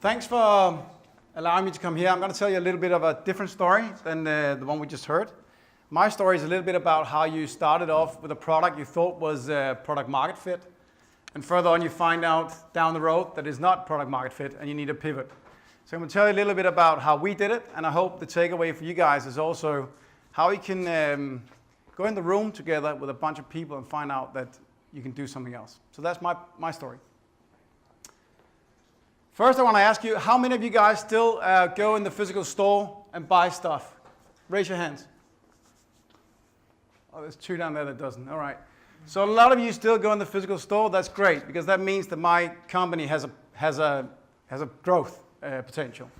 Thanks for allowing me to come here. I'm going to tell you a little bit of a different story than the one we just heard. My story is a little bit about how you started off with a product you thought was product market fit, and further on you find out down the road that it's not product market fit and you need a pivot. So I'm going to tell you a little bit about how we did it, and I hope the takeaway for you guys is also how you can go in the room together with a bunch of people and find out that you can do something else. So that's my story. First, I want to ask you, how many of you guys still go in the physical store and buy stuff? Raise your hands. Oh, there's two down there that doesn't. All right. So a lot of you still go in the physical store. That's great, because that means that my company has a growth potential.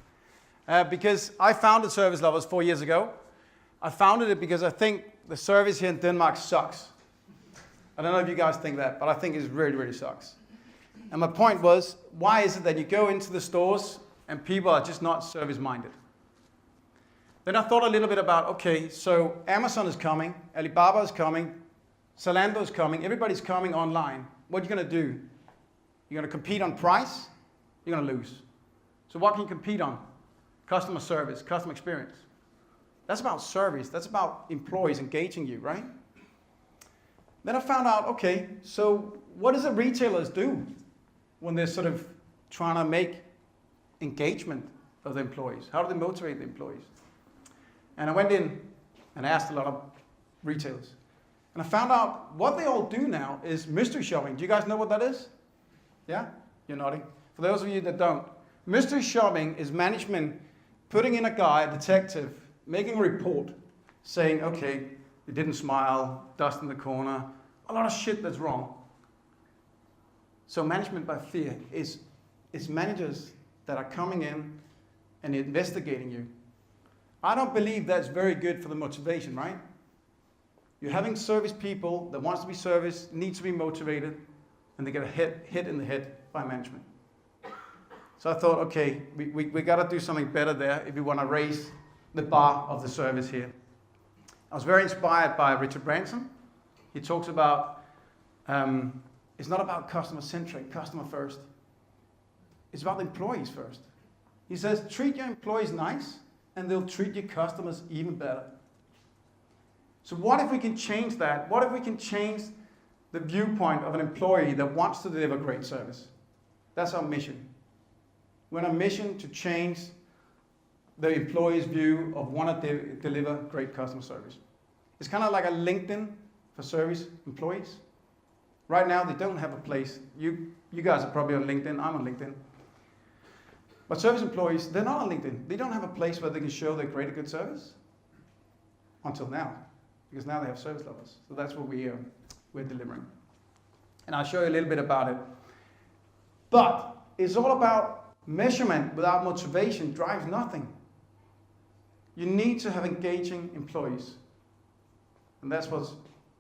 Because I founded Servicelovers 4 years ago. I founded it because I think the service here in Denmark sucks. I don't know if you guys think that, but I think it really, really sucks. And my point was, why is it that you go into the stores and people are just not service-minded? Then I thought a little bit about, okay, so Amazon is coming, Alibaba is coming, Zalando is coming, everybody's coming online. What are you going to do? You're going to compete on price, you're going to lose. So what can you compete on? Customer service, customer experience. That's about service, that's about employees engaging you, right? Then I found out, okay, so what does the retailers do when they're sort of trying to make engagement of the employees? How do they motivate the employees? And I went in and asked a lot of retailers. And I found out what they all do now is mystery shopping. Do you guys know what that is? Yeah? You're nodding. For those of you that don't, mystery shopping is management putting in a guy, a detective, making a report saying, okay, you didn't smile, dust in the corner, a lot of shit that's wrong. So management by fear is managers that are coming in and investigating you. I don't believe that's very good for the motivation, right? You're having service people that wants to be serviced, needs to be motivated, and they get a hit in the head by management. So I thought, okay, we got to do something better there if we want to raise the bar of the service here. I was very inspired by Richard Branson. He talks about, it's not about customer-centric, customer first. It's about the employees first. He says, treat your employees nice, and they'll treat your customers even better. So what if we can change that? What if we can change the viewpoint of an employee that wants to deliver great service? That's our mission. We're on a mission to change the employee's view of want to deliver great customer service. It's kind of like a LinkedIn for service employees. Right now, they don't have a place. You guys are probably on LinkedIn. I'm on LinkedIn. But service employees, they're not on LinkedIn. They don't have a place where they can show they create a good service. Until now. Because now they have Servicelovers. So that's what we're delivering. And I'll show you a little bit about it. But it's all about measurement without motivation drives nothing. You need to have engaging employees. And that's what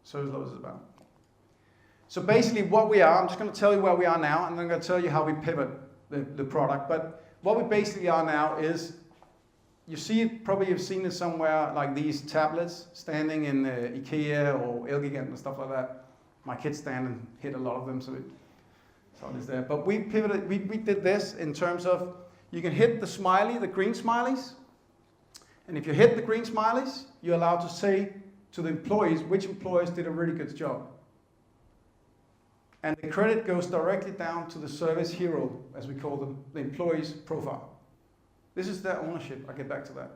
Servicelovers is about. So basically what we are, I'm just going to tell you where we are now, and then I'm going to tell you how we pivot the product. But what we basically are now is, you see it, probably you've seen it somewhere, like these tablets standing in IKEA or Elgiganten and stuff like that. My kids stand and hit a lot of them, so it's there. But we pivoted, we did this in terms of, you can hit the smiley, the green smileys, and if you hit the green smileys, you're allowed to say to the employees which employees did a really good job. And the credit goes directly down to the service hero, as we call them, the employee's profile. This is their ownership, I'll get back to that.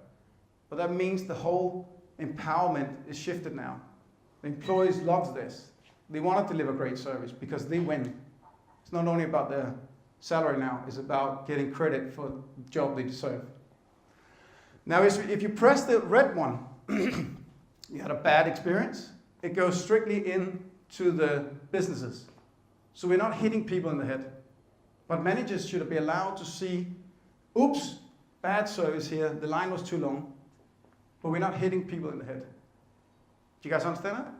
But that means the whole empowerment is shifted now. The employees love this. They want to deliver great service because they win. It's not only about their salary now, it's about getting credit for the job they deserve. Now, if you press the red one, you had a bad experience, it goes strictly into the businesses. So we're not hitting people in the head. But managers should be allowed to see, oops, bad service here, the line was too long, but we're not hitting people in the head. Do you guys understand that?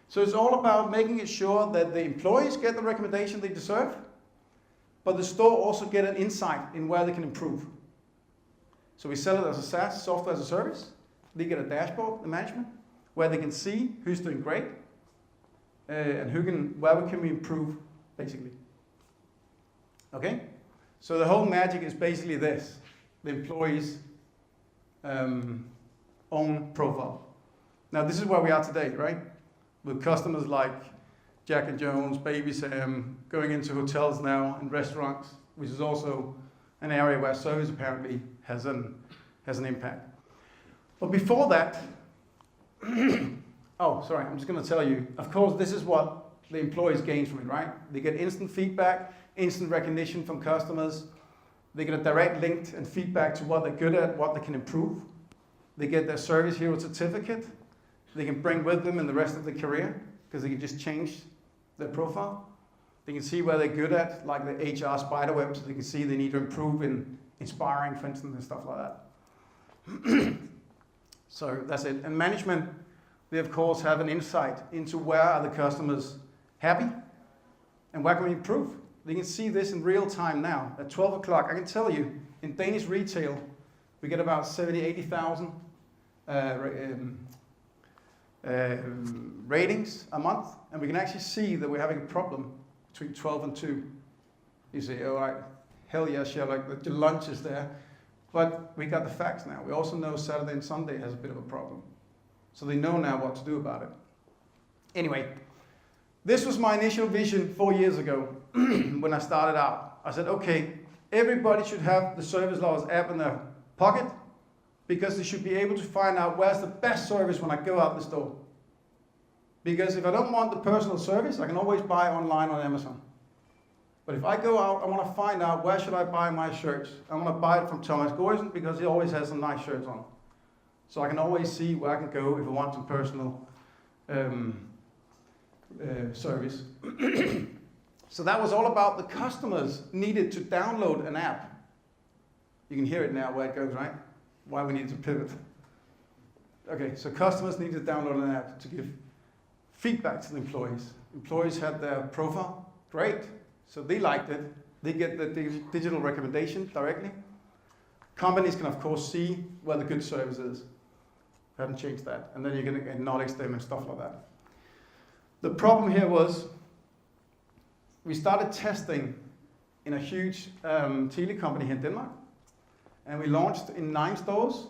So it's all about making it sure that the employees get the recommendation they deserve, but the store also get an insight in where they can improve. So we sell it as a SaaS, software as a service. They get a dashboard, the management, where they can see who's doing great, and where can we improve, basically. Okay? So the whole magic is basically this, the employee's own profile. Now this is where we are today, right? With customers like Jack and Jones, Baby Sam, going into hotels now and restaurants, which is also an area where service apparently has an impact. But before that, oh, sorry, I'm just going to tell you, of course, this is what the employees gain from it, right? They get instant feedback, instant recognition from customers. They get a direct link and feedback to what they're good at, what they can improve. They get their Service Hero certificate. They can bring with them in the rest of their career because they can just change their profile. They can see where they're good at, like the HR spiderweb, so they can see they need to improve in inspiring, for instance, and stuff like that. So that's it. And management, they of course have an insight into where are the customers happy and where can we improve. They can see this in real time now. At 12 o'clock, I can tell you, in Danish retail, we get about 80,000 ratings a month, and we can actually see that we're having a problem between 12 and 2. You say, all right, hell yeah, Sherlock, the lunch is there. But we got the facts now. We also know Saturday and Sunday has a bit of a problem. So they know now what to do about it. Anyway, this was my initial vision 4 years ago when I started out. I said, okay, everybody should have the Servicelovers app in their pocket because they should be able to find out where's the best service when I go out the store. Because if I don't want the personal service, I can always buy online on Amazon. But if I go out, I want to find out where should I buy my shirts. I want to buy it from Thomas Gorsen because he always has some nice shirts on. So I can always see where I can go if I want some personal service. So that was all about the customers needed to download an app. You can hear it now where it goes, right? Why we needed to pivot. Okay, so customers need to download an app to give feedback to the employees. Employees had their profile, great. So they liked it. They get the digital recommendation directly. Companies can, of course, see where the good service is. We haven't changed that. And then you're going to acknowledge them and stuff like that. The problem here was we started testing in a huge tele company here in Denmark. And we launched in 9 stores.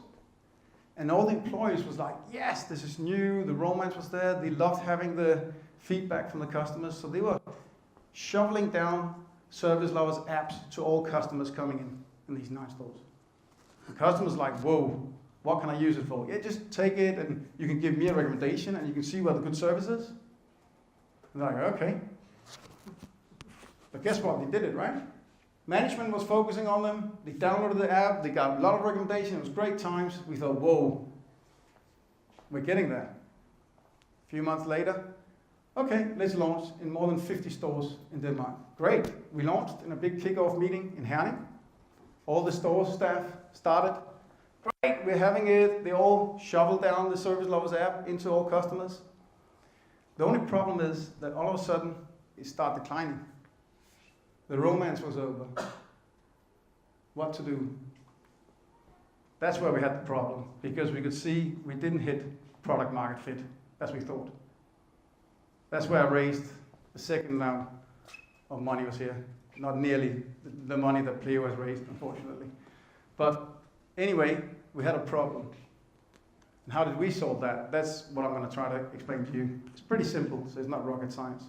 And all the employees was like, yes, this is new. The romance was there. They loved having the feedback from the customers. So they were shoveling down Servicelovers apps to all customers coming in these 9 stores. The customers like, whoa, what can I use it for? Yeah, just take it and you can give me a recommendation and you can see where the good service is. And they're like, okay. But guess what? They did it, right? Management was focusing on them. They downloaded the app. They got a lot of recommendations. It was great times. We thought, whoa, we're getting there. A few months later, okay, let's launch in more than 50 stores in Denmark. Great. We launched in a big kickoff meeting in Herning. All the store staff started. Great, we're having it. They all shoveled down the Servicelovers app into all customers. The only problem is that all of a sudden it started declining. The romance was over. What to do? That's where we had the problem, because we could see we didn't hit product market fit as we thought. That's where I raised the second round of money was here. Not nearly the money that Pleo has raised, unfortunately. But anyway, we had a problem. And how did we solve that? That's what I'm going to try to explain to you. It's pretty simple, so it's not rocket science.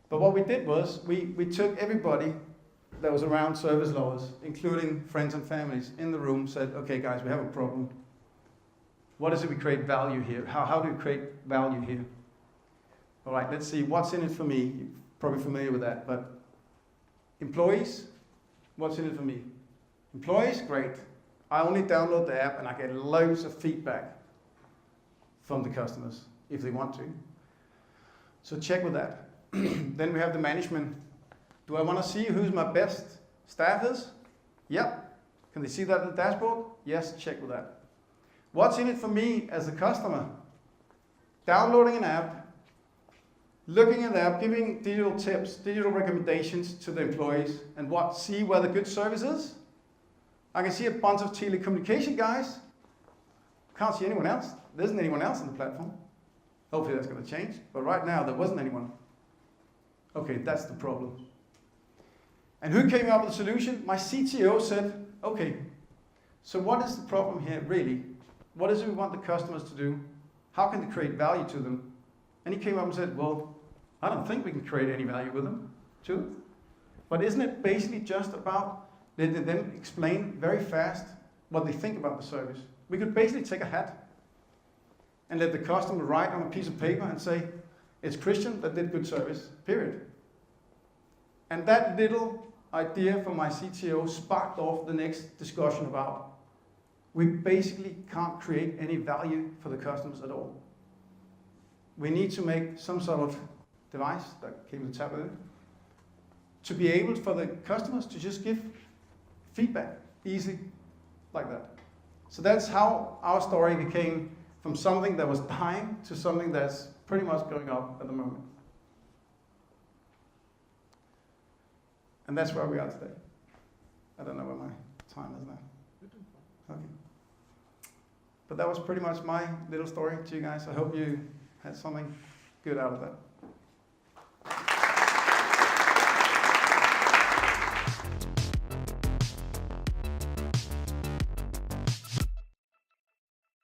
But what we did was, we took everybody that was around Servicelovers, including friends and families, in the room, said, okay guys, we have a problem. What is it we create value here? How do we create value here? All right, let's see, what's in it for me? You're probably familiar with that, but employees, what's in it for me? Employees, great. I only download the app and I get loads of feedback from the customers if they want to. So check with that. Then we have the management. Do I want to see who's my best staff is? Yep. Can they see that in the dashboard? Yes, check with that. What's in it for me as a customer? Downloading an app, looking at the app, giving digital tips, digital recommendations to the employees, and see where the good service is. I can see a bunch of telecommunication guys. Can't see anyone else. There isn't anyone else on the platform. Hopefully that's going to change. But right now, there wasn't anyone. Okay, that's the problem. And who came up with the solution? My CTO said, okay, so what is the problem here really? What is it we want the customers to do? How can they create value to them? And he came up and said, well, I don't think we can create any value with them, too. But isn't it basically just about letting them explain very fast what they think about the service? We could basically take a hat and let the customer write on a piece of paper and say, it's Christian that did good service, period. And that little idea from my CTO sparked off the next discussion about we basically can't create any value for the customers at all. We need to make some sort of device that came to tap with it to be able for the customers to just give feedback easy like that. So that's how our story became from something that was dying to something that's pretty much going up at the moment. And that's where we are today. I don't know where my time is now. Okay. But that was pretty much my little story to you guys. I hope you had something good out of that.